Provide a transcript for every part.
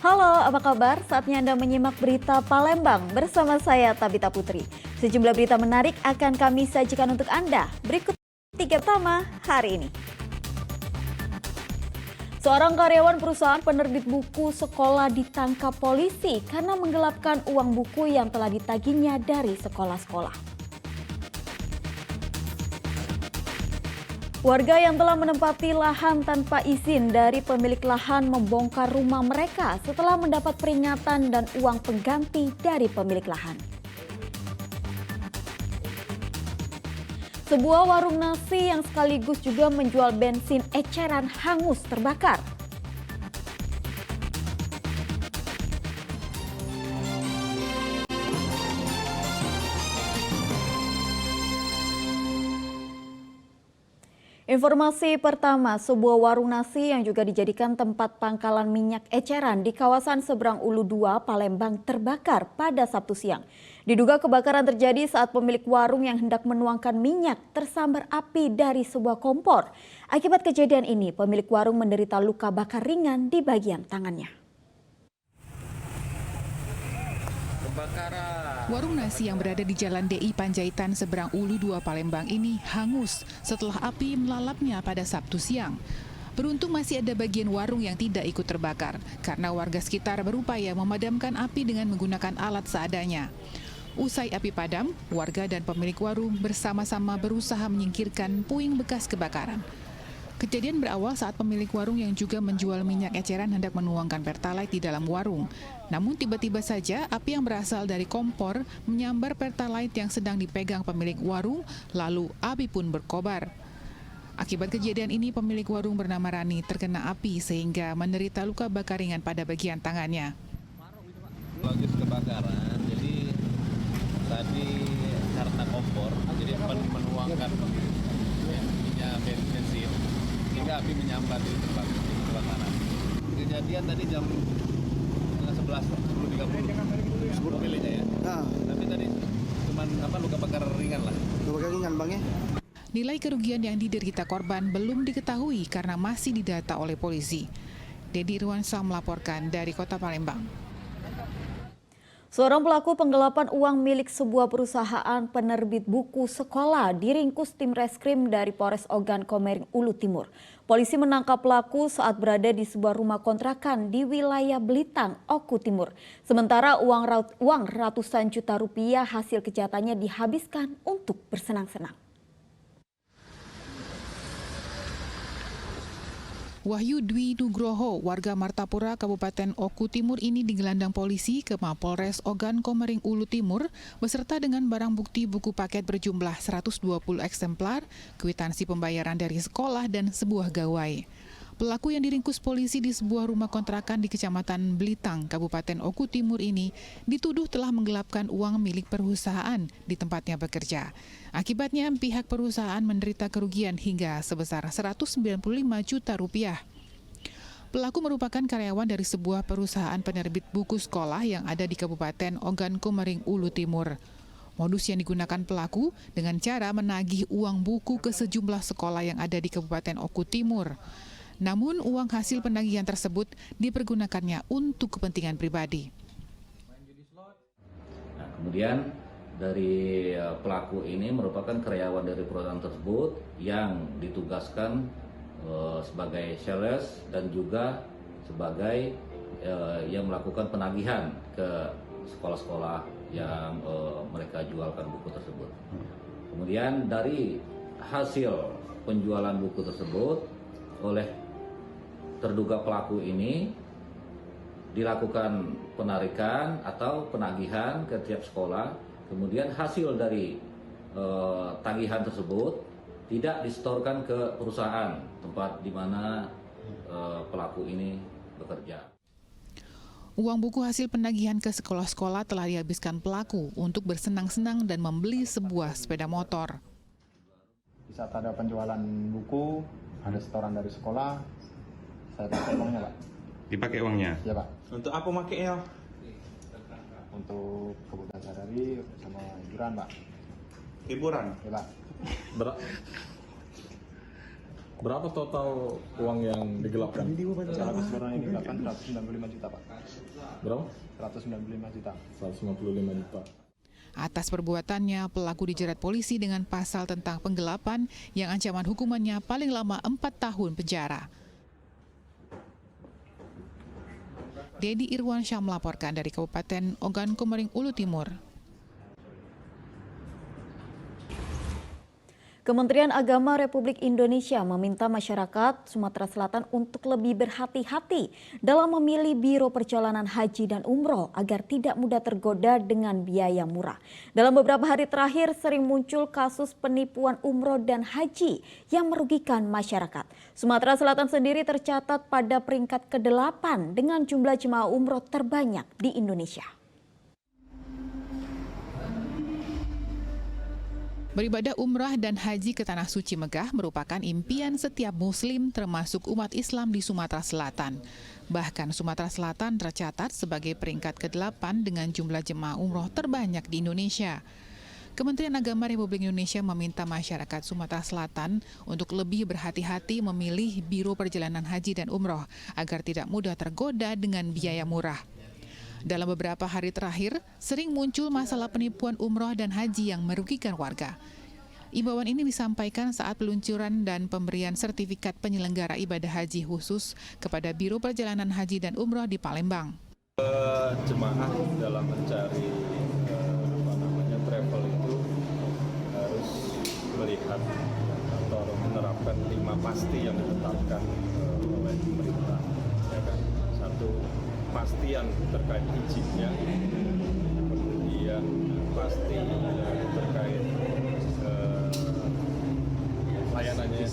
Halo, apa kabar? Saatnya Anda menyimak berita Palembang bersama saya Tabita Putri. Sejumlah berita menarik akan kami sajikan untuk Anda. Berikut 3 pertama hari ini. Seorang karyawan perusahaan penerbit buku sekolah ditangkap polisi karena menggelapkan uang buku yang telah ditagihnya dari sekolah-sekolah. Warga yang telah menempati lahan tanpa izin dari pemilik lahan membongkar rumah mereka setelah mendapat peringatan dan uang pengganti dari pemilik lahan. Sebuah warung nasi yang sekaligus juga menjual bensin eceran hangus terbakar. Informasi pertama, sebuah warung nasi yang juga dijadikan tempat pangkalan minyak eceran di kawasan Seberang Ulu 2, Palembang terbakar pada Sabtu siang. Diduga kebakaran terjadi saat pemilik warung yang hendak menuangkan minyak tersambar api dari sebuah kompor. Akibat kejadian ini, pemilik warung menderita luka bakar ringan di bagian tangannya. Warung nasi yang berada di Jalan DI Panjaitan Seberang Ulu 2 Palembang ini hangus setelah api melalapnya pada Sabtu siang. Beruntung masih ada bagian warung yang tidak ikut terbakar karena warga sekitar berupaya memadamkan api dengan menggunakan alat seadanya. Usai api padam, warga dan pemilik warung bersama-sama berusaha menyingkirkan puing bekas kebakaran. Kejadian berawal saat pemilik warung yang juga menjual minyak eceran hendak menuangkan pertalite di dalam warung. Namun tiba-tiba saja api yang berasal dari kompor menyambar pertalite yang sedang dipegang pemilik warung, lalu api pun berkobar. Akibat kejadian ini pemilik warung bernama Rani terkena api sehingga menderita luka bakar ringan pada bagian tangannya. Lagi kebakaran, jadi tadi karena kompor, jadi menuangkan minyak bensin, sehingga api menyambar di kebakaran. Kejadian tadi jam 10.30 sebelum miliknya ya. Tapi tadi cuman luka bakar ringan lah. Luka bakar ringan bang ya. Nilai kerugian yang diderita korban belum diketahui karena masih didata oleh polisi. Dedi Irwansyah melaporkan dari Kota Palembang. Seorang pelaku penggelapan uang milik sebuah perusahaan penerbit buku sekolah diringkus tim reskrim dari Polres Ogan Komering Ulu Timur. Polisi menangkap pelaku saat berada di sebuah rumah kontrakan di wilayah Belitang, Oku Timur. Sementara uang ratusan juta rupiah hasil kejahatannya dihabiskan untuk bersenang-senang. Wahyu Dwi Nugroho, warga Martapura, Kabupaten Oku Timur ini digelandang polisi ke Mapolres Ogan Komering Ulu Timur beserta dengan barang bukti buku paket berjumlah 120 eksemplar, kwitansi pembayaran dari sekolah dan sebuah gawai. Pelaku yang diringkus polisi di sebuah rumah kontrakan di Kecamatan Belitang, Kabupaten Oku Timur ini dituduh telah menggelapkan uang milik perusahaan di tempatnya bekerja. Akibatnya pihak perusahaan menderita kerugian hingga sebesar 195 juta rupiah. Pelaku merupakan karyawan dari sebuah perusahaan penerbit buku sekolah yang ada di Kabupaten Ogan Komering Ulu Timur. Modus yang digunakan pelaku dengan cara menagih uang buku ke sejumlah sekolah yang ada di Kabupaten Oku Timur. Namun uang hasil penagihan tersebut dipergunakannya untuk kepentingan pribadi. Nah, kemudian dari pelaku ini merupakan karyawan dari perusahaan tersebut yang ditugaskan sebagai sales dan juga sebagai yang melakukan penagihan ke sekolah-sekolah yang mereka jualkan buku tersebut. Kemudian dari hasil penjualan buku tersebut oleh terduga pelaku ini dilakukan penarikan atau penagihan ke tiap sekolah. Kemudian hasil dari tagihan tersebut tidak disetorkan ke perusahaan tempat di mana pelaku ini bekerja. Uang buku hasil penagihan ke sekolah-sekolah telah dihabiskan pelaku untuk bersenang-senang dan membeli sebuah sepeda motor. Di saat ada penjualan buku, ada setoran dari sekolah, saya pakai uangnya Pak. Dipakai uangnya? Iya Pak. Untuk apa makainya? Untuk kebutuhan sehari-hari sama hiburan Pak. Hiburan? Iya Pak. Berapa total uang yang digelapkan? Sekarang ini digelapkan 195 juta, Pak. Berapa? 195 juta. 155 juta. Atas perbuatannya, pelaku dijerat polisi dengan pasal tentang penggelapan yang ancaman hukumannya paling lama 4 tahun penjara. Dedi Irwansyah melaporkan dari Kabupaten Ogan Komering Ulu Timur. Kementerian Agama Republik Indonesia meminta masyarakat Sumatera Selatan untuk lebih berhati-hati dalam memilih biro perjalanan haji dan umroh agar tidak mudah tergoda dengan biaya murah. Dalam beberapa hari terakhir sering muncul kasus penipuan umroh dan haji yang merugikan masyarakat. Sumatera Selatan sendiri tercatat pada peringkat ke-8 dengan jumlah jemaah umroh terbanyak di Indonesia. Beribadah umrah dan haji ke Tanah Suci Mekah merupakan impian setiap muslim termasuk umat Islam di Sumatera Selatan. Bahkan Sumatera Selatan tercatat sebagai peringkat ke-8 dengan jumlah jemaah umroh terbanyak di Indonesia. Kementerian Agama Republik Indonesia meminta masyarakat Sumatera Selatan untuk lebih berhati-hati memilih biro perjalanan haji dan umroh agar tidak mudah tergoda dengan biaya murah. Dalam beberapa hari terakhir, sering muncul masalah penipuan umroh dan haji yang merugikan warga. Imbauan ini disampaikan saat peluncuran dan pemberian sertifikat penyelenggara ibadah haji khusus kepada Biro Perjalanan Haji dan Umroh di Palembang. Jemaah dalam mencari travel itu harus melihat atau menerapkan 5 pasti yang ditetapkan oleh pemerintah. Ya kan? 1. Pastian terkait izinnya, kemudian pasti terkait layanannya,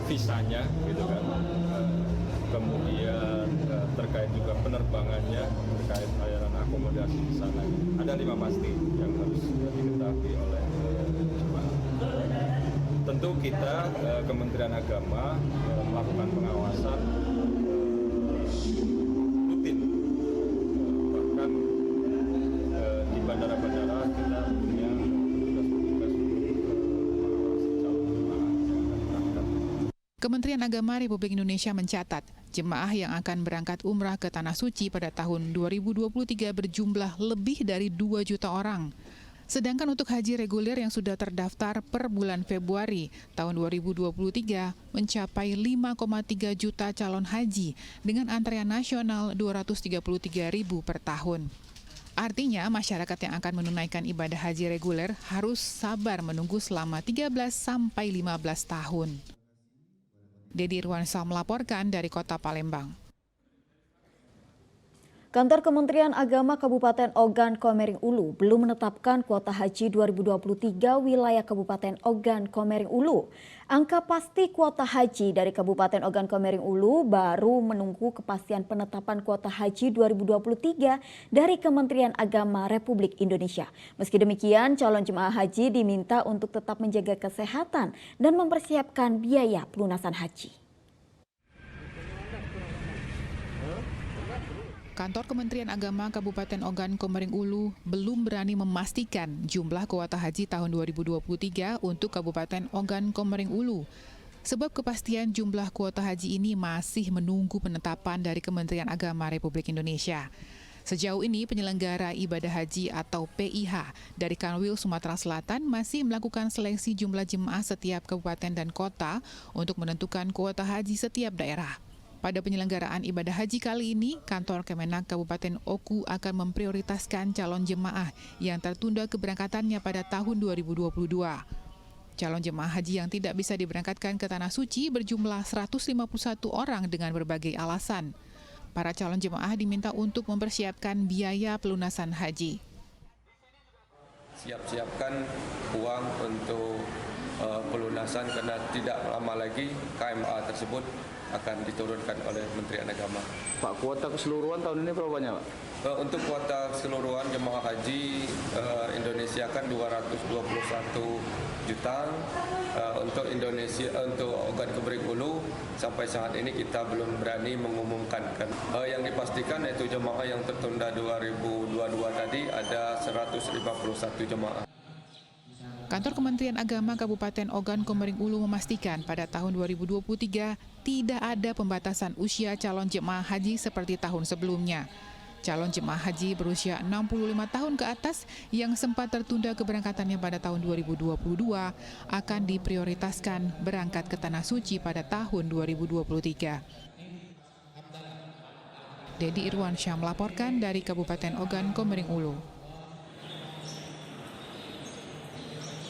visanya, gitu kan. Kemudian terkait juga penerbangannya, terkait layanan akomodasi di sana. Ada 5 pasti yang harus diketahui oleh jemaah. Tentu kita Kementerian Agama melakukan pengawasan rutin. Bahkan di bandara-bandara kita punya petugas-petugas mengawasi calon jemaah yang akan berangkat. Kementerian Agama Republik Indonesia mencatat jemaah yang akan berangkat umrah ke Tanah Suci pada tahun 2023 berjumlah lebih dari 2 juta orang. Sedangkan untuk haji reguler yang sudah terdaftar per bulan Februari tahun 2023 mencapai 5,3 juta calon haji dengan antrean nasional 233.000 per tahun. Artinya masyarakat yang akan menunaikan ibadah haji reguler harus sabar menunggu selama 13 sampai 15 tahun. Dedi Irwansyah melaporkan dari Kota Palembang. Kantor Kementerian Agama Kabupaten Ogan Komering Ulu belum menetapkan kuota haji 2023 wilayah Kabupaten Ogan Komering Ulu. Angka pasti kuota haji dari Kabupaten Ogan Komering Ulu baru menunggu kepastian penetapan kuota haji 2023 dari Kementerian Agama Republik Indonesia. Meski demikian, calon jemaah haji diminta untuk tetap menjaga kesehatan dan mempersiapkan biaya pelunasan haji. Kantor Kementerian Agama Kabupaten Ogan Komering Ulu belum berani memastikan jumlah kuota haji tahun 2023 untuk Kabupaten Ogan Komering Ulu. Sebab kepastian jumlah kuota haji ini masih menunggu penetapan dari Kementerian Agama Republik Indonesia. Sejauh ini penyelenggara ibadah haji atau PIH dari Kanwil Sumatera Selatan masih melakukan seleksi jumlah jemaah setiap kabupaten dan kota untuk menentukan kuota haji setiap daerah. Pada penyelenggaraan ibadah haji kali ini, kantor Kemenak Kabupaten Oku akan memprioritaskan calon jemaah yang tertunda keberangkatannya pada tahun 2022. Calon jemaah haji yang tidak bisa diberangkatkan ke Tanah Suci berjumlah 151 orang dengan berbagai alasan. Para calon jemaah diminta untuk mempersiapkan biaya pelunasan haji. Siap-siapkan uang untuk pelunasan karena tidak lama lagi KMA tersebut akan diturunkan oleh Kementerian Agama. Pak, kuota keseluruhan tahun ini berapa banyak, Pak? Untuk kuota keseluruhan jemaah haji Indonesia kan 221 juta. Untuk Indonesia, untuk Ogan Komering Ulu sampai saat ini kita belum berani mengumumkan. Yang dipastikan yaitu jemaah yang tertunda 2022 tadi ada 151 jemaah. Kantor Kementerian Agama Kabupaten Ogan Komering Ulu memastikan pada tahun 2023 tidak ada pembatasan usia calon jemaah haji seperti tahun sebelumnya. Calon jemaah haji berusia 65 tahun ke atas yang sempat tertunda keberangkatannya pada tahun 2022 akan diprioritaskan berangkat ke Tanah Suci pada tahun 2023. Dedi Irwansyah melaporkan dari Kabupaten Ogan Komering Ulu.